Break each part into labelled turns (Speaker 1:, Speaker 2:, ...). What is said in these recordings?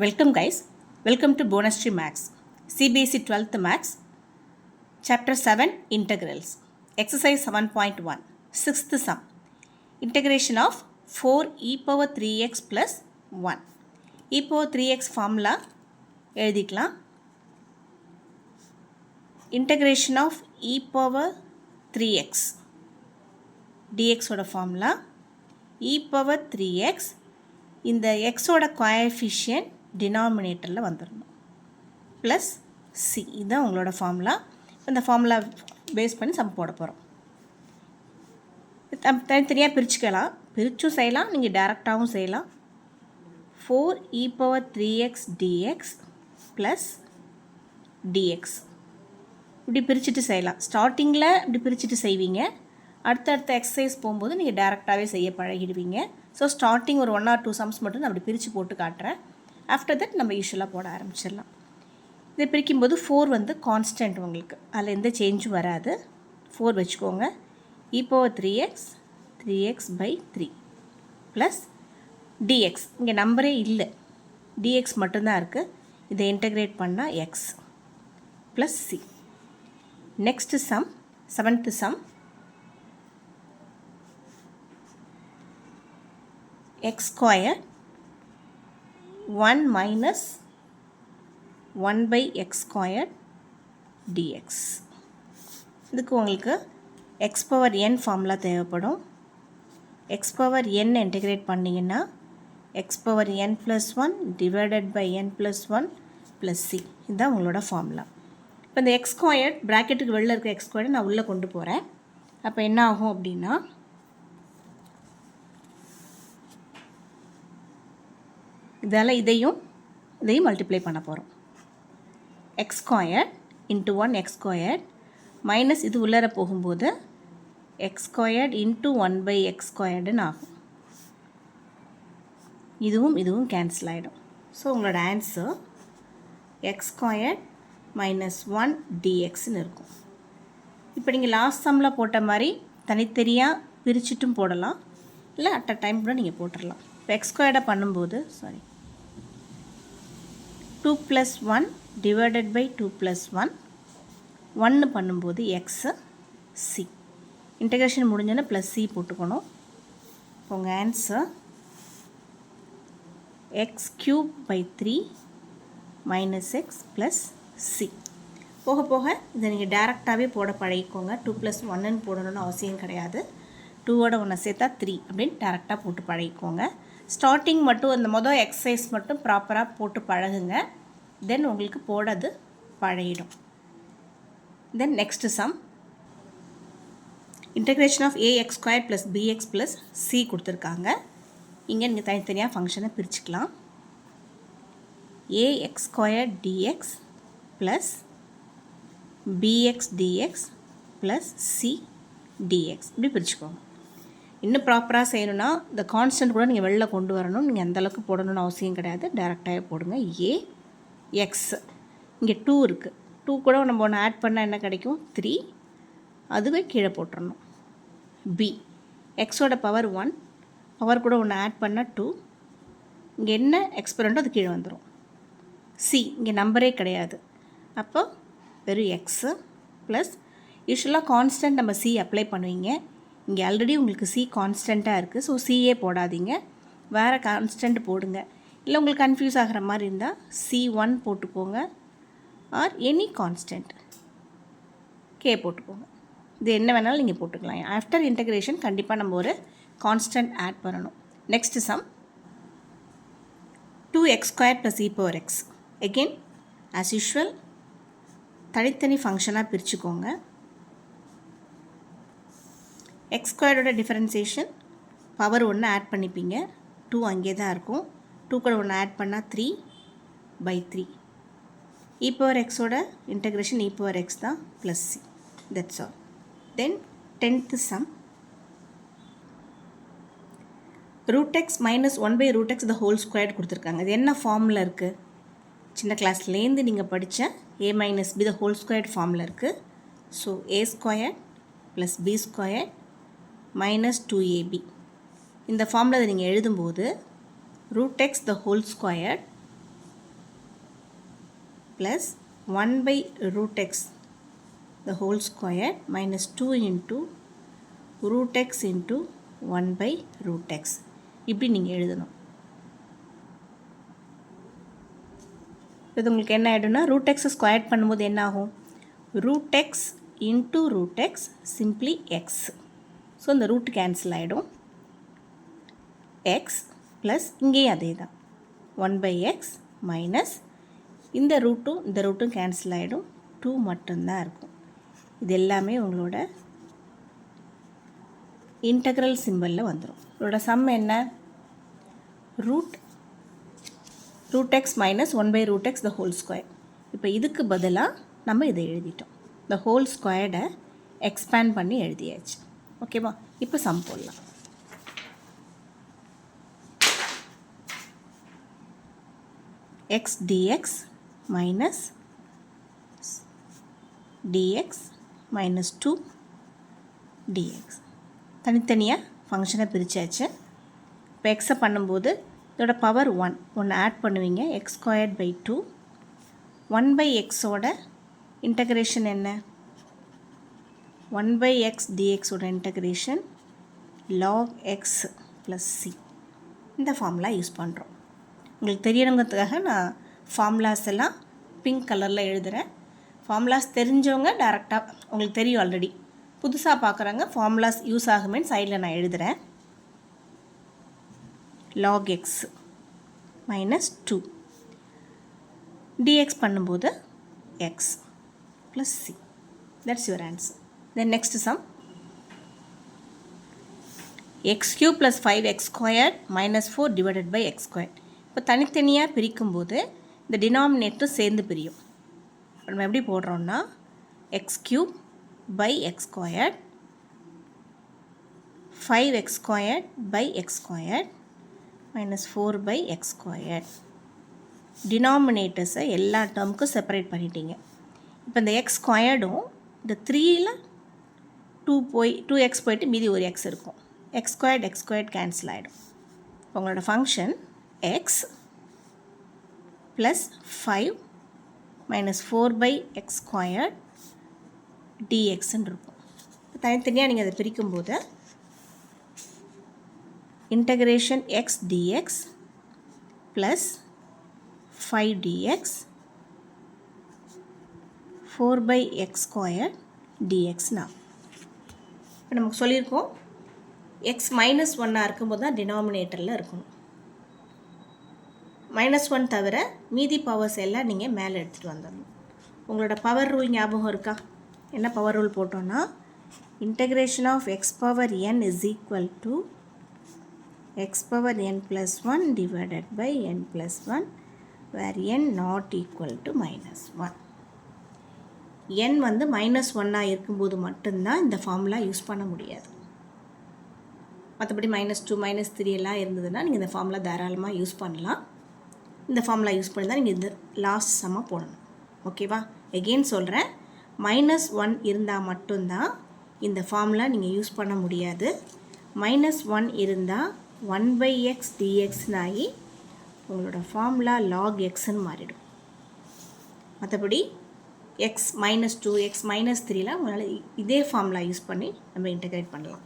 Speaker 1: Welcome guys, welcome to Bonus Tree Max, CBSE 12th Max, Chapter 7 Integrals, Exercise 7.1, 6th sum, Integration of 4 e power 3x plus 1. e power 3x formula எழுதிக்கலாம். Integration of e power 3x dx ஓட formula e power 3x இந்த x ஓட coefficient denominatorல வந்துடணும் plus c இதுதான் உங்களோட formula. இந்த formula base பண்ணி some போட போகிறோம். தனித்தனியாக பிரிச்சுக்கலாம், பிரிச்சும் செய்யலாம், நீங்கள் டேரெக்டாகவும் செய்யலாம். 4 e power 3x dx plus dx இப்படி பிரிச்சுட்டு செய்யலாம். ஸ்டார்டிங்கில் இப்படி பிரிச்சுட்டு செய்வீங்க, அடுத்தடுத்த எக்ஸசைஸ் போகும்போது நீங்கள் டேரெக்டாகவே செய்ய பழகிடுவீங்க. ஸோ ஸ்டார்டிங் ஒரு 1 or 2 சம்ஸ் மட்டும் நான் அப்படி பிரித்து போட்டு காட்டுறேன். ஆஃப்டர் தட் நம்ம யூஸ்வலாக போட ஆரம்பிச்சிடலாம். இதை பிரிக்கும்போது 4 வந்து கான்ஸ்டன்ட், உங்களுக்கு அதில் எந்த சேஞ்சும் வராது. 4 வச்சுக்கோங்க. e power 3x by 3 plus dx, இங்கே நம்பரே இல்லை, dx மட்டும்தான் இருக்குது. இதை இன்டகிரேட் பண்ணால் x plus c. Next sum, 7th sum, x square 1 minus 1 by x square dx. இதுக்கு உங்களுக்கு x power n ஃபார்முலா தேவைப்படும். x power n இன்டகிரேட் பண்ணிங்கன்னா x power n plus 1 divided by n plus 1 plus c. இதுதான் உங்களோட formula. இப்போ இந்த x squared ப்ராக்கெட்டுக்கு வெளில இருக்க x squared நான் உள்ளே கொண்டு போகிறேன். அப்போ என்ன ஆகும் அப்படின்னா, இதால் இதையும் மல்டிப்ளை பண்ண போகிறோம். x squared into 1 x squared minus இது உள்ளர போகும்போது x squared into 1 by x squaredன்னு ஆகும். இதுவும் கேன்சல் ஆகிடும். ஸோ உங்களோட ஆன்சர் x squared minus 1 dxன்னு இருக்கும். இப்போ நீங்கள் லாஸ்ட் சம்மில் போட்ட மாதிரி தனித்தனியாக பிரிச்சுட்டும் போடலாம், இல்லை அட் அ டைம் கூட நீங்கள் போட்டுடலாம். இப்போ x squared பண்ணும்போது 2 plus 1 divided by 2 plus 1 1 பண்ணும்போது x c. இன்டகிரேஷன் முடிஞ்சோன்னா ப்ளஸ் c போட்டுக்கணும். உங்கள் answer x cube by 3 minus x plus c. போக போக இதை நீங்கள் டேரெக்டாகவே போட பழகிக்கோங்க. 2 plus 1ன்னு போடணும்னு அவசியம் கிடையாது. 2ஓட 1 சேர்த்தா 3 அப்படின்னு டேரெக்டாக போட்டு பழகிக்கோங்க. ஸ்டார்டிங் மட்டும் இந்த மொதல் எக்ஸசைஸ் மட்டும் ப்ராப்பராக போட்டு பழகுங்க. தென் உங்களுக்கு போடுறது பழகிடும். Then next sum, integration of ax square plus bx plus c கொடுத்துருக்காங்க. இங்கே நீங்கள் தனித்தனியாக ஃபங்க்ஷனை பிரிச்சுக்கலாம். ax square dx plus bx dx plus c dx இப்படி பிரிச்சுக்கோங்க. இன்னும் ப்ராப்பராக செய்யணுன்னா இந்த கான்ஸ்டன்ட் கூட நீங்கள் வெளில கொண்டு வரணும். நீங்கள் அந்தளவுக்கு போடணும்னு அவசியம் கிடையாது, டேரெக்டாகவே போடுங்க. ax, இங்கே 2 இருக்குது, 2 கூட நம்ம ஒன்று ஆட் பண்ணால் என்ன கிடைக்கும், 3, அதுவே கீழே போட்டுடணும். b, எக்ஸோட பவர் 1, பவர் கூட ஒன்று ஆட் பண்ணால் 2, இங்கே என்ன எக்ஸ்பெரண்டோ அது கீழே வந்துடும். c, இங்கே நம்பரே கிடையாது, அப்போ வெறும் x ப்ளஸ் யூஸ்வலாக கான்ஸ்டன்ட் நம்ம c அப்ளை பண்ணுவீங்க. இங்கே ஆல்ரெடி உங்களுக்கு c கான்ஸ்டண்ட்டாக இருக்குது, ஸோ c போடாதீங்க, வேறு கான்ஸ்டன்ட் போடுங்க. இல்லை உங்களுக்கு கன்ஃபியூஸ் ஆகிற மாதிரி இருந்தால் c1 போட்டுக்கோங்க, ஆர் எனி கான்ஸ்டன்ட் k போட்டுக்கோங்க. இது என்ன வேணாலும் நீங்கள் போட்டுக்கலாம். ஆஃப்டர் இன்டகிரேஷன் கண்டிப்பாக நம்ம ஒரு கான்ஸ்டன்ட் ஆட் பண்ணணும். Next sum, 2x square plus e power x. Again as usual தனித்தனி ஃபங்க்ஷனாக பிரிச்சுக்கோங்க. எக்ஸ் ஸ்கொயரோட டிஃபரன்சியேஷன் பவர் 1 ஆட் பண்ணிப்பீங்க, 2 அங்கே தான் இருக்கும், 2 கூட 1 ஆட் பண்ணால் 3 by 3. e power xோட இன்டகிரேஷன் e power x தான் plus c. That's all. Then 10th sum, root X minus 1 by root X the whole squared கொடுத்துருக்காங்க. இது என்ன ஃபார்மில் இருக்குது, சின்ன கிளாஸ்லேருந்து நீங்கள் படித்த a minus b the whole squared ஃபார்மில் இருக்குது. So a square plus b square minus 2ab. இந்த ஃபார்மில் அதை நீங்கள் எழுதும்போது root X the whole square plus 1 by root x the whole square minus 2 into root x into 1 by root x. இப்படி நீங்கள் எழுதணும். இது உங்களுக்கு என்ன ஆகிடும்னா root x ஸ்கொயர் பண்ணும்போது என்ன ஆகும்? root x into root x simply x. So இந்த ரூட் கேன்சல் ஆகிடும். x ப்ளஸ் இங்கேயும் அதே தான் 1 by x மைனஸ் இந்த ரூட்டும் கேன்சல் ஆகிடும். 2 மட்டும்தான் இருக்கும். இது எல்லாமே உங்களோட இன்டெக்ரல் சிம்பலில் வந்துடும். இதோட சம் என்ன? Root X minus 1 by root x the whole square. இப்போ இதுக்கு பதிலாக நம்ம இதை எழுதிட்டோம். the whole squared எக்ஸ்பேண்ட் பண்ணி எழுதியாச்சு. ஓகேவா? இப்போ சம் போடலாம். x dx minus dx minus 2 dx. தனித்தனியாக ஃபங்க்ஷனை பிரித்தாச்சு. இப்போ எக்ஸை பண்ணும்போது இதோட பவர் 1 ஆட் பண்ணுவீங்க. எக்ஸ் ஸ்கொயர்ட் பை 2 1 பை எக்ஸோட இன்டகிரேஷன் என்ன? 1 by x dxோட integration log x plus c. இந்த ஃபார்முலா யூஸ் பண்ணுறோம். உங்களுக்கு தெரியணுங்கிறதுக்காக நான் ஃபார்முலாஸ் எல்லாம் பிங்க் கலரில் எழுதுகிறேன். ஃபார்முலாஸ் தெரிஞ்சவங்க டேரெக்டாக உங்களுக்கு தெரியும் ஆல்ரெடி. புதுசாக பார்க்குறாங்க ஃபார்முலாஸ் யூஸ் ஆகுமே சைடில் நான் எழுதுகிறேன். log x minus 2 dx பண்ணும்போது x plus c. That's your answer. Then next sum. x cube plus 5x squared minus 4 divided by x squared. இப்போ தனித்தனியாக பிரிக்கும்போது இந்த டினாமினேட்டர் சேர்ந்து பிரியும். நம்ம எப்படி போடுறோம்னா x cube by x squared 5x squared by x squared minus 4 by x squared. டினாமினேட்டர்ஸை எல்லா டேர்முக்கும் separate பண்ணிட்டீங்க. இப்போ இந்த x ஸ்கொயர்டும் இந்த 3ல் 2x போயிட்டு மீதி ஒரு x இருக்கும். x squared கேன்சல் ஆகிடும். உங்களோட function x plus 5 minus 4 by x squared dxன்னு இருக்கும். தனித்தனியாக நீங்கள் அதை பிரிக்கும்போது integration x dx plus 5 dx 4 by x squared dxனா இப்போ நமக்கு சொல்லியிருக்கோம் x மைனஸ் 1 இருக்கும்போது தான் டினாமினேட்டரில் இருக்கணும். -1 தவிர மீதி பவர்ஸ் எல்லாம் நீங்கள் மேலே எடுத்துகிட்டு வந்துடணும். உங்களோட பவர் ரூல் ஞாபகம் இருக்கா? என்ன பவர் ரூல் போட்டோன்னா integration of x power n is equal to x power n plus 1 divided by n plus 1 where n not equal to -1. n வந்து -1 இருக்கும்போது மட்டும்தான் இந்த ஃபார்முலா யூஸ் பண்ண முடியாது. மற்றபடி -2 -3 எல்லாம் இருந்ததுன்னா நீங்கள் இந்த ஃபார்முலா தாராளமாக யூஸ் பண்ணலாம். இந்த ஃபார்முலா யூஸ் பண்ணி தான் நீங்கள் இந்த லாஸ்ட் சம்மாக போடணும். ஓகேவா? எகெயின் சொல்கிறேன், -1 இருந்தால் மட்டும்தான் இந்த ஃபார்முலா நீங்கள் யூஸ் பண்ண முடியாது. -1 இருந்தால் 1 by x dxனாகி உங்களோட ஃபார்முலா log xன்னு மாறிடும். மற்றபடி x -2 x -3லாம் உங்களால் இதே ஃபார்முலா யூஸ் பண்ணி நம்ம இன்டகிரேட் பண்ணலாம்.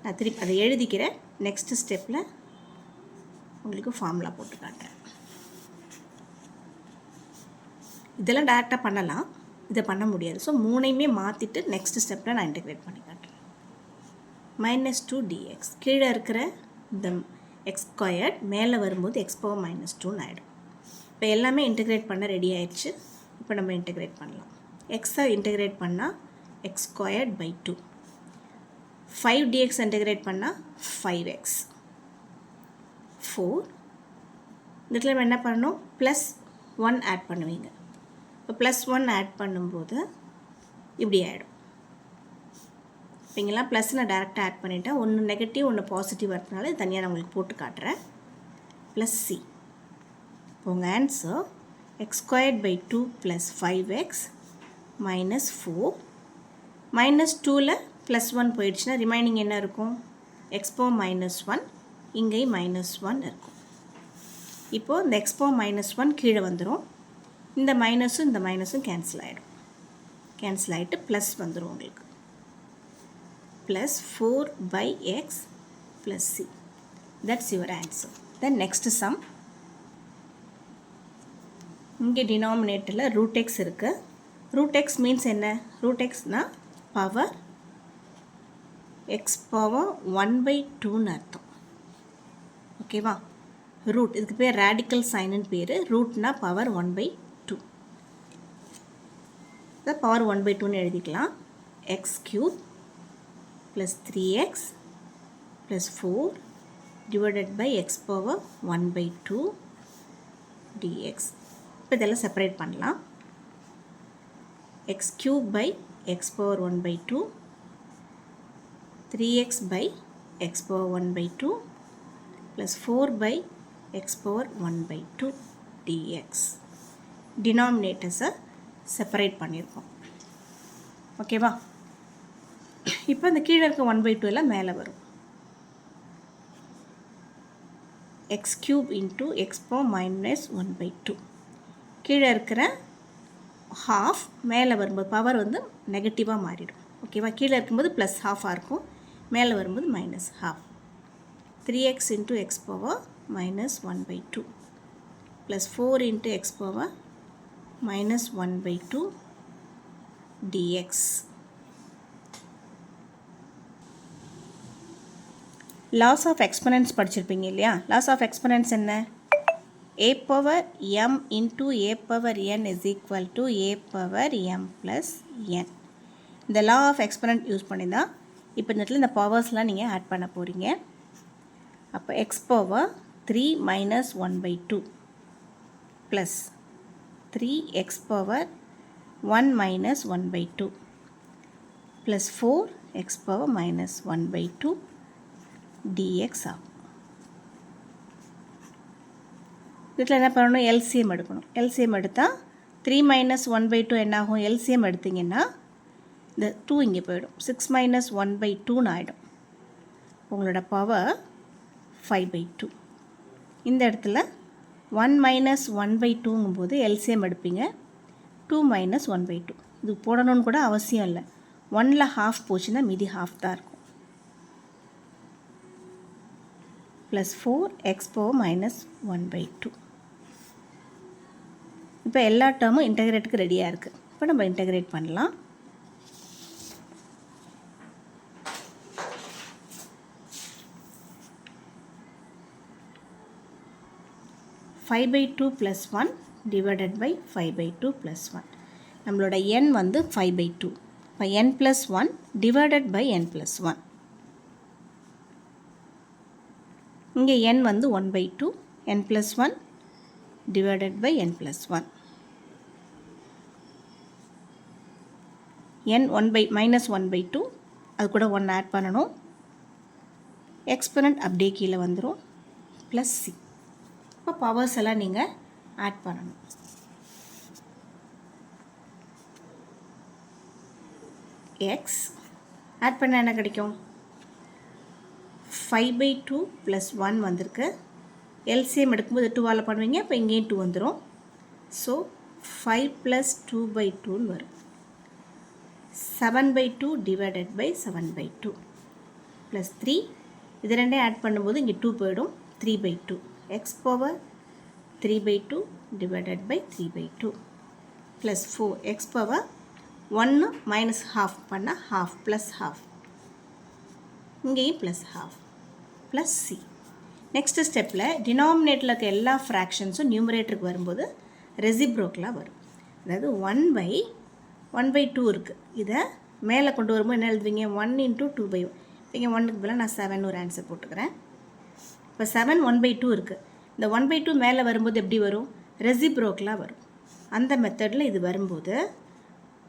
Speaker 1: நான் திருப்பி அதை எழுதிக்கிறேன். நெக்ஸ்ட் ஸ்டெப்பில் உங்களுக்கு ஃபார்முலா போட்டு காட்டுறேன். இதெல்லாம் டேரெக்டாக பண்ணலாம், இதை பண்ண முடியாது. ஸோ மூணையுமே மாற்றிட்டு நெக்ஸ்ட் ஸ்டெப்பில் நான் இன்டகிரேட் பண்ணி காட்டுறேன். -2 dx கீழே இருக்கிற இந்த எக்ஸ் ஸ்கொயர்ட் மேலே வரும்போது x power -2ன்னு ஆகிடும். இப்போ எல்லாமே இன்டகிரேட் பண்ண ரெடி ஆயிடுச்சு. இப்போ நம்ம இன்டகிரேட் பண்ணலாம். எக்ஸை இன்டகிரேட் பண்ணால் x squared by 2 5 dx integrate பண்ணால் 5x 4. இந்த இடத்துல நம்ம என்ன பண்ணணும்? +1 ஆட் பண்ணுவீங்க. இப்போ +1 ஆட் பண்ணும்போது இப்படி ஆகிடும். இங்கெல்லாம் ப்ளஸ் நான் டேரெக்டாக ஆட் பண்ணிவிட்டேன். ஒன்று நெகட்டிவ் ஒன்று பாசிட்டிவ் வரதுனால இது தனியாக நான் உங்களுக்கு போட்டு காட்டுறேன். +c. உங்கள் answer x squared by 2 plus 5x minus 4. -2ல் +1 போயிடுச்சுன்னா ரிமைனிங் என்ன இருக்கும்? x power -1 இங்கேயும் -1 இருக்கும். இப்போது இந்த x power -1 கீழே வந்துடும். இந்த மைனஸும் கேன்சல் ஆகிடும். கேன்சல் ஆகிட்டு ப்ளஸ் வந்துடும் உங்களுக்கு. Plus 4/x + c. That's your answer. Then next sum. இங்கே டினாமினேட்டரில் √x இருக்குது. √x மீன்ஸ் என்ன? √xனா பவர் x power 1/2ன்னு அர்த்தம். ஓகேவா? ரூட் இதுக்கு பேர் ரேடிக்கல் சைனுன்னு பேர். ரூட்னா பவர் 1/2. இதை பவர் 1/2ன்னு எழுதிக்கலாம். x³ + 3x + 4 divided by x power 1/2 dx. இப்போ இதெல்லாம் செப்பரேட் பண்ணலாம். x³ by x power 1/2, 3x by x power 1/2 plus 4 by x power 1/2 dx. டினாமினேட்டர்ஸை separate பண்ணியிருக்கோம். ஓகேவா? இப்போ இந்த கீழே இருக்க 1/2 எல்லாம் மேலே வரும். x³ into x power -1/2. கீழே இருக்கிற ஹாஃப் மேலே வரும்போது பவர் வந்து நெகட்டிவாக மாறிடும். ஓகேவா? கீழே இருக்கும்போது +½ இருக்கும், மேலே வரும்போது -½ 3x into x power -1/2 plus 4 into x power -1/2 dx. Laws of exponents படிச்சிருப்பீங்க இல்லையா? லாஸ் ஆஃப் எக்ஸ்பனன்ட்ஸ் என்ன? a power m into a power n is equal to a power m plus n. இந்த லா ஆஃப் எக்ஸ்பனன்ட் யூஸ் பண்ணி தான் இப்போ இந்த இடத்துல இந்த பவர்ஸ்லாம் நீங்கள் ஆட் பண்ண போகிறீங்க. அப்போ x power 3 minus 1/2 plus 3x power 1 minus 1/2 plus 4x power minus 1/2 dx ஆகும். இதில் என்ன பண்ணணும்? எல்சிஎம் எடுக்கணும். எல்சிஎம் எடுத்தால் 3 minus 1/2 என்ன ஆகும்? எல்சிஎம் எடுத்திங்கன்னா இந்த 2 இங்கே போயிடும். 6 minus 1/2ன்னு ஆகிடும். உங்களோட பவர் 5/2. இந்த இடத்துல 1 minus 1/2ங்கும் போது எல்சிஎம் எடுப்பீங்க. 2 minus 1/2 இது போடணும்னு கூட அவசியம் இல்லை. 1ல் ½ போச்சுன்னா மீதி ½ தான் இருக்கும். Plus 4x power minus 1/2. இப்போ எல்லா டேர்மும் இன்டகிரேட்டுக்கு ரெடியாக இருக்குது. இப்போ நம்ம இன்டகிரேட் பண்ணலாம். (5/2 + 1) divided by 5/2 + 1. நம்மளோட n வந்து 5/2. இப்போ n + 1 divided by n + 1. இங்கே n வந்து 1/2, n + 1 divided by n + 1. n -1/2 அது கூட 1 ஆட் பண்ணணும். எக்ஸ்பனண்ட் அப்படியே கீழே வந்துடும். Plus c. இப்போ பவர்ஸ் எல்லாம் நீங்கள் ஆட் பண்ணணும். x ஆட் பண்ண என்ன கிடைக்கும்? 5/2 + 1 வந்திருக்கு. எல்சிஎம் எடுக்கும்போது 2ஆல் பண்ணுவீங்க. இப்போ இங்கேயும் 2 வந்துடும். ஸோ 5 + 2/2ன்னு வரும். 7/2 divided by 7/2 ப்ளஸ் 3. இது ரெண்டையும் ஆட் பண்ணும்போது இங்கே 2 போயிடும். 3/2. x power 3/2 divided by 3/2 plus 4 x power 1 minus half பண்ணால் half plus half. இங்கேயும் plus half plus c. Next ஸ்டெப்பில் டினாமினேட்டில் இருக்க எல்லா ஃப்ராக்ஷன்ஸும் நியூமரேட்டருக்கு வரும்போது ரெசிப்ரோக்கலாக வரும். அதாவது 1/2 இருக்குது. இதை மேலே கொண்டு வரும்போது என்ன எழுதுவீங்க? 1 into 2/1. இங்கே 1க்கு பதிலாக நான் 7 ஒரு ஆன்சர் போட்டுக்கிறேன். இப்போ 7 1/2 இருக்குது. இந்த 1/2 மேலே வரும்போது எப்படி வரும்? ரெசிப்ரோக்கலாக வரும். அந்த மெத்தடில் இது வரும்போது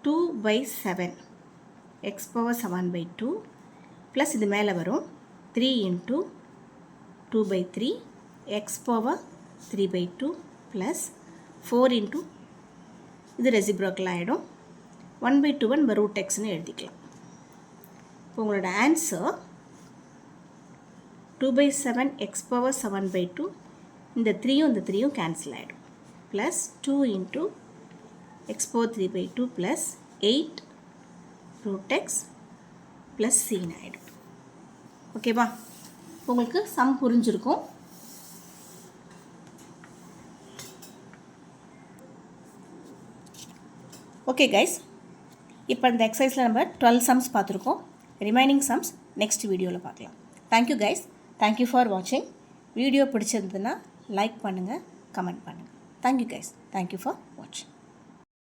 Speaker 1: 2/7 x power 7/2 ப்ளஸ் இது மேலே வரும் 3 into 2/3 x power 3/2 plus 4 into இது ரெசிப்ரோக்கல் ஆகிடும். 1/2 நம்ம √xன்னு எழுதிக்கலாம். இப்போ உங்களோட ஆன்சர் 2/7 x power 7/2 இந்த 3யும் இந்த 3யும் கேன்சல் ஆகிடும். Plus 2 into x power 3/2 plus 8 root x plus சின்னு ஆகிடும். ஓகேவா? உங்களுக்கு சம் புரிஞ்சிருக்கும். ஓகே கைஸ், இப்போ இந்த எக்ஸசைஸில் நம்ம 12 சம்ஸ் பார்த்துருக்கோம். ரிமைனிங் சம்ஸ் நெக்ஸ்ட் வீடியோவில் பார்க்கலாம். தேங்க்யூ கைஸ், தேங்க்யூ ஃபார் வாட்சிங். வீடியோ பிடிச்சிருந்ததுன்னா லைக் பண்ணுங்கள், கமெண்ட் பண்ணுங்கள். தேங்க்யூ கைஸ், தேங்க்யூ ஃபார் வாட்சிங்.